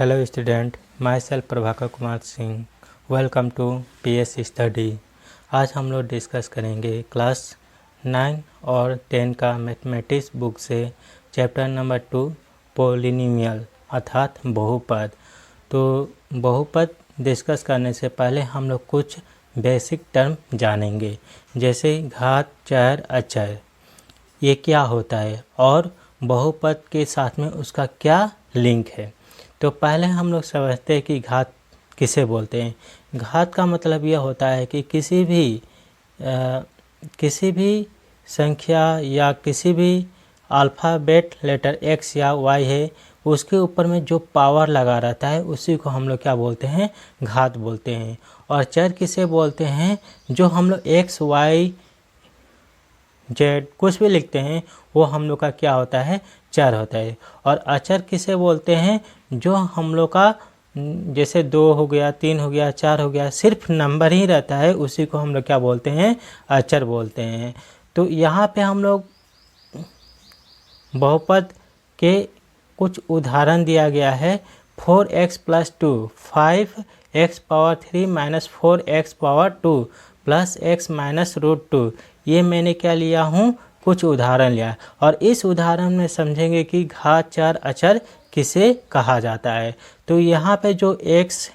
Hello student, myself Prabhakar Kumar Singh. Welcome to PS study. आज हम लोग डिस्कस करेंगे क्लास 9 और 10 का मैथमेटिक्स बुक से चैप्टर नंबर 2 पॉलिनोमियल अर्थात बहुपद। तो बहुपद डिस्कस करने से पहले हम लोग कुछ बेसिक टर्म जानेंगे, जैसे घात, चर, अचर, ये क्या होता है और बहुपद के साथ में उसका क्या लिंक है। तो पहले हम लोग समझते हैं कि घात किसे बोलते हैं। घात का मतलब यह होता है कि किसी भी संख्या या किसी भी अल्फ़ाबेट लेटर x या y है, उसके ऊपर में जो पावर लगा रहता है उसी को हम लोग क्या बोलते हैं, घात बोलते हैं। और चर किसे बोलते हैं, जो हम लोग x y z कुछ भी लिखते हैं वो हम लोग का क्या होता है, चर होता है। और अचर किसे बोलते हैं, जो हम लोग का जैसे 2 हो गया, 3 हो गया, 4 हो गया, सिर्फ नंबर ही रहता है, उसी को हम लोग क्या बोलते हैं, अचर बोलते हैं। तो यहाँ पे हम लोग बहुपद के कुछ उदाहरण दिया गया है। 4x + 2 5x⁻³ - 4x⁻² + x - √2। ये मैंने क्या लिया हूँ, कुछ उदाहरण लिया। और इस उदाहरण में समझेंगे कि घात, चर, अचर किसे कहा जाता है। तो यहाँ पे जो x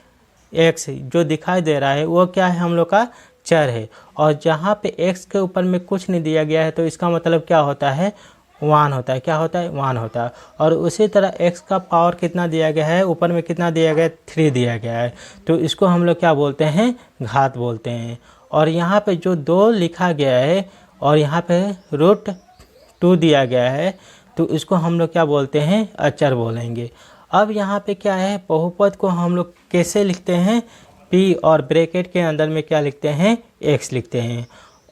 जो दिखाई दे रहा है वो क्या है, हम लोग का चर है। और जहाँ पे x के ऊपर में कुछ नहीं दिया गया है तो इसका मतलब क्या होता है, 1 होता है। क्या होता है, 1 होता है। और उसी तरह x का पावर कितना दिया गया है, ऊपर में कितना दिया गया है, 3 दिया गया है। तो इसको हम लोग क्या बोलते हैं, घात बोलते हैं। और यहाँ पे जो 2 लिखा गया है और यहाँ पे √2 दिया गया है, तो इसको हम लोग क्या बोलते हैं, अचर बोलेंगे। अब यहाँ पे क्या है, बहुपद को हम लोग कैसे लिखते हैं, p और ब्रैकेट के अंदर में क्या लिखते हैं, x लिखते हैं।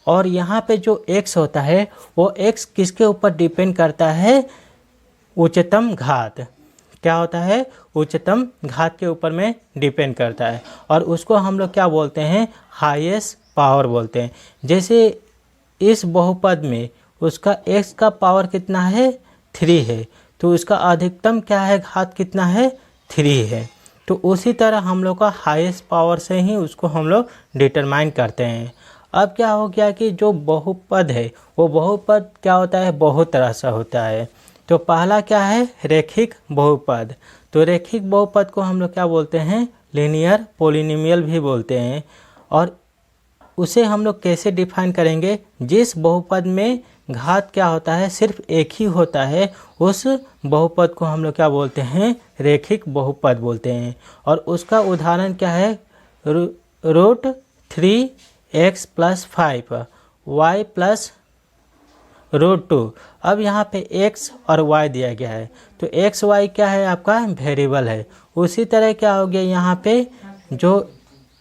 और यहाँ पे जो x होता है वो x किसके ऊपर डिपेंड करता है, उच्चतम घात। क्या होता है, उच्चतम घात के ऊपर में डिपेंड करता है। और उसको हम लोग क्या बोलते हैं, हाईएस्ट पावर बोलते हैं। जैसे इस बहुपद में उसका x का पावर कितना है, 3 है, तो उसका अधिकतम क्या है, घात कितना है, 3 है। तो उसी तरह हम लोग का हाईएस्ट पावर से ही उसको हम लोग डिटरमाइन करते हैं। अब क्या हो गया कि जो बहुपद है वो बहुपद क्या होता है, बहुत तरह से होता है। तो पहला क्या है, रैखिक बहुपद। तो रैखिक बहुपद को हम लोग क्या बोलते हैं, लीनियर पॉलिनोमियल भी बोलते हैं। और उसे हम लोग कैसे डिफाइन करेंगे, जिस बहुपद में घात क्या होता है, सिर्फ एक ही होता है, उस बहुपद को हम लोग क्या बोलते हैं, रैखिक बहुपद बोलते हैं। और उसका उदाहरण क्या है, √3x + 5 y + √2। अब यहाँ पे x और y दिया गया है, तो x y क्या है, आपका वेरिएबल है। उसी तरह क्या हो गया, यहाँ पे जो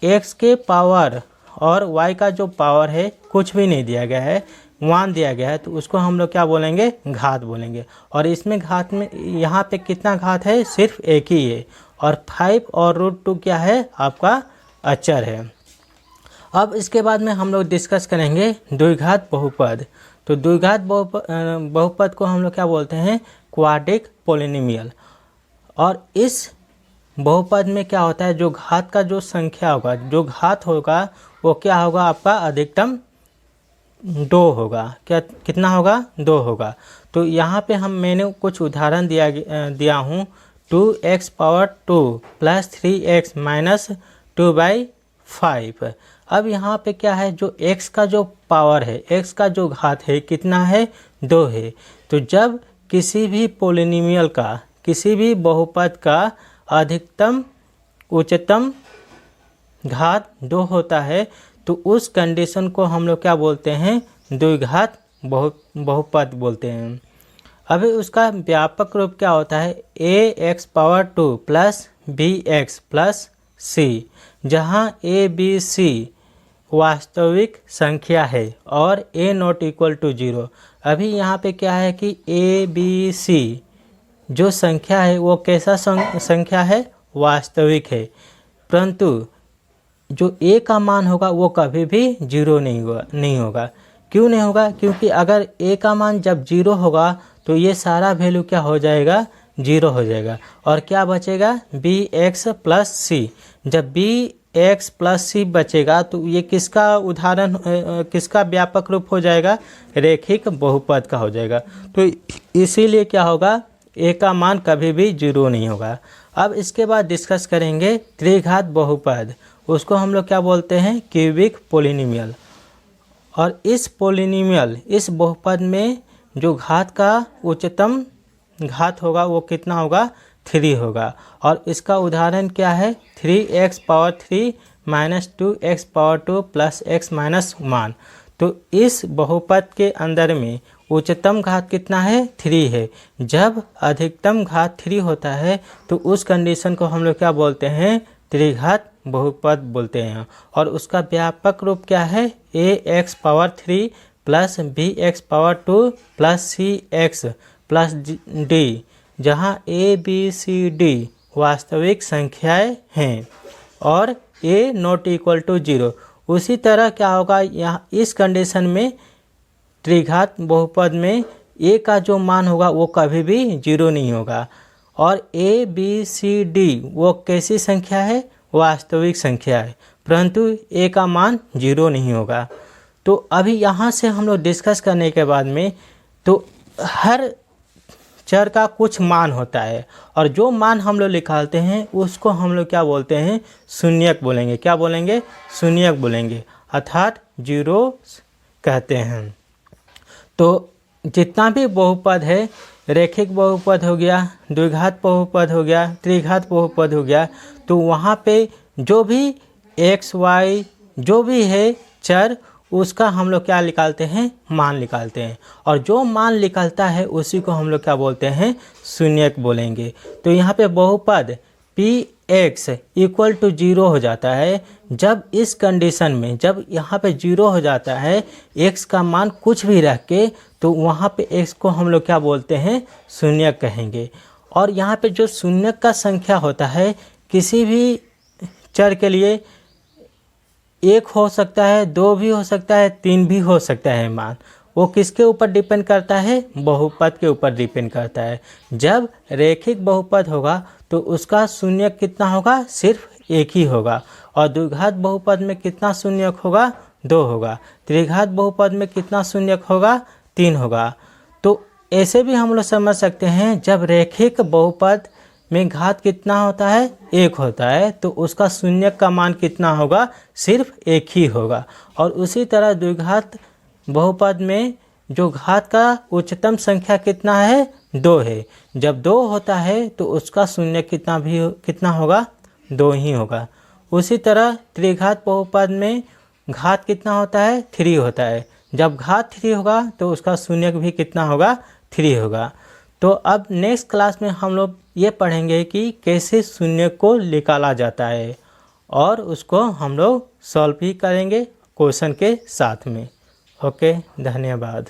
x के पावर और y का जो पावर है कुछ भी नहीं दिया गया है, 1 दिया गया है, तो उसको हम लोग क्या बोलेंगे, घात बोलेंगे। और इसमें घात में यहाँ पे कितना घात है, सिर्फ एक ही है। और 5 और √2 क्या है, आपका अचर है। अब इसके बाद में हम लोग डिस्कस करेंगे द्विघात बहुपद। तो द्विघात बहुपद को हम लोग क्या बोलते हैं, क्वाड्रिक पॉलिनोमियल। और इस बहुपद में क्या होता है, जो घात का जो संख्या होगा, जो घात होगा वो क्या होगा, आपका अधिकतम 2 होगा। क्या, कितना होगा, 2 होगा। तो यहाँ पे मैंने कुछ उदाहरण दिया हूँ, 2x⁻² + 3x - 2/5। अब यहाँ पे क्या है, जो x का जो पावर है, x का जो घात है कितना है, 2 है। तो जब किसी भी पॉलिनोमियल का, किसी भी बहुपद का अधिकतम उच्चतम घात 2 होता है, तो उस कंडीशन को हम लोग क्या बोलते हैं, द्विघात बहुपद बोलते हैं। अभी उसका व्यापक रूप क्या होता है, ax⁻² + bx + c, जहाँ a b c वास्तविक संख्या है और a ≠ 0। अभी यहाँ पे क्या है कि a b c जो संख्या है वो कैसा संख्या है, वास्तविक है। परंतु जो a का मान होगा वो कभी भी 0 नहीं होगा। क्यों नहीं होगा, क्योंकि अगर a का मान जब 0 होगा तो ये सारा वैल्यू क्या हो जाएगा, जीरो हो जाएगा और क्या बचेगा बी एक्स प्लस सी। जब बी एक्स प्लस सी बचेगा तो ये किसका उदाहरण किसका व्यापक रूप हो जाएगा, रैखिक बहुपद का हो जाएगा। तो इसीलिए क्या होगा, ए का मान कभी भी जीरो नहीं होगा। अब इसके बाद डिस्कस करेंगे त्रिघात बहुपद, उसको हम लोग क्या बोलते हैं, क्यूबिक पोलिनोमियल। और इस पोलिनोमियल इस बहुपद में जो घात का उच्चतम घात होगा वो कितना होगा, 3 होगा। और इसका उदाहरण क्या है, 3x power 3 minus 2x power 2 plus x minus 1। तो इस बहुपद के अंदर में उच्चतम घात कितना है, 3 है। जब अधिकतम घात 3 होता है तो उस कंडीशन को हम लोग क्या बोलते हैं, त्रिघात बहुपद बोलते हैं। और उसका व्यापक रूप क्या है, ax power 3 plus bx power 2 plus cx plus d, जहाँ a b c d वास्तविक संख्याएं हैं और a नॉट इक्वल टू 0। उसी तरह क्या होगा, यहाँ इस कंडीशन में त्रिघात बहुपद में a का जो मान होगा वो कभी भी 0 नहीं होगा। और a b c d वो कैसी संख्या है, वास्तविक संख्या है, परंतु a का मान 0 नहीं होगा। तो अभी यहाँ से हम लोग डिस्कस करने के बाद में, तो हर चर का कुछ मान होता है और जो मान हम लोग निकालते हैं उसको हम लोग क्या बोलते हैं, शून्यक बोलेंगे। क्या बोलेंगे, शून्यक बोलेंगे, अर्थात जीरो कहते हैं। तो जितना भी बहुपद है, रैखिक बहुपद हो गया, द्विघात बहुपद हो गया, त्रिघात बहुपद हो गया, तो वहाँ पे जो भी एक्स वाई जो भी है चर, उसका हम लोग क्या निकालते हैं, मान निकालते हैं। और जो मान निकलता है उसी को हम लोग क्या बोलते हैं, शून्यक बोलेंगे। तो यहाँ पे बहुपद पी एक्स इक्वल टू 0 हो जाता है जब इस कंडीशन में, जब यहाँ पे 0 हो जाता है, x का मान कुछ भी रख के, तो वहाँ पे x को हम लोग क्या बोलते हैं, शून्यक कहेंगे। और यहाँ पे जो शून्यक का संख्या होता है, किसी भी चर के लिए 1 हो सकता है, 2 भी हो सकता है, 3 भी हो सकता है मान। वो किसके ऊपर डिपेंड करता है, बहुपद के ऊपर डिपेंड करता है। जब रैखिक बहुपद होगा तो उसका शून्यक कितना होगा, सिर्फ 1 ही होगा। और द्विघात बहुपद में कितना शून्यक होगा, 2 होगा। त्रिघात बहुपद में कितना शून्यक होगा, 3 होगा। तो ऐसे भी हम लोग समझ सकते हैं, जब रैखिक बहुपद में घात कितना होता है, 1 होता है, तो उसका शून्यक का मान कितना होगा, सिर्फ 1 ही होगा। और उसी तरह द्विघात बहुपद में जो घात का उच्चतम संख्या कितना है, 2 है। जब 2 होता है तो उसका शून्यक कितना होगा, 2 ही होगा। उसी तरह त्रिघात बहुपद में घात कितना होता है, 3 होता है। जब घात 3 होगा तो उसका शून्यक भी कितना होगा, 3 होगा। तो अब नेक्स्ट क्लास में हम लोग ये पढ़ेंगे कि कैसे शून्य को निकाला जाता है, और उसको हम लोग सॉल्व भी करेंगे क्वेश्चन के साथ में। ओके, धन्यवाद।